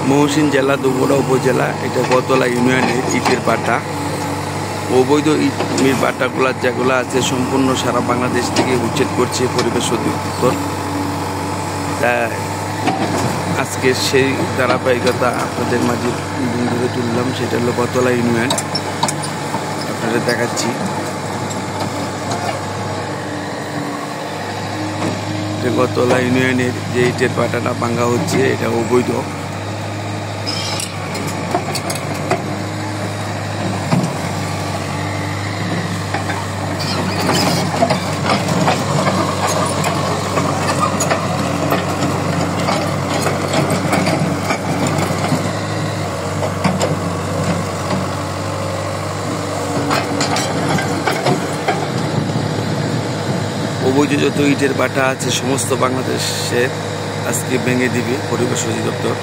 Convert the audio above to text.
মহসিন জেলা দুবরা উপজেলা, এটা গতলা ইউনিয়নের ইটের ভাটা। অবৈধ ইটের ভাটাগুলো যেগুলো আছে সম্পূর্ণ সারা বাংলাদেশ থেকে উচ্ছেদ করছে পরিবেশ অধিদপ্তর। আজকে সেই ধারাবাহিকতা আপনাদের মাঝে ধরে তুললাম। সেটা হলো গতলা ইউনিয়ন, আপনাদের দেখাচ্ছি। গতলা ইউনিয়নের যে ইটের ভাটাটা ভাঙা হচ্ছে এটা অবৈধ। অবৈধ যত ইটের ভাটা আছে সমস্ত বাংলাদেশে আজকে ভেঙে দিবে পরিবেশ অধিদপ্তর।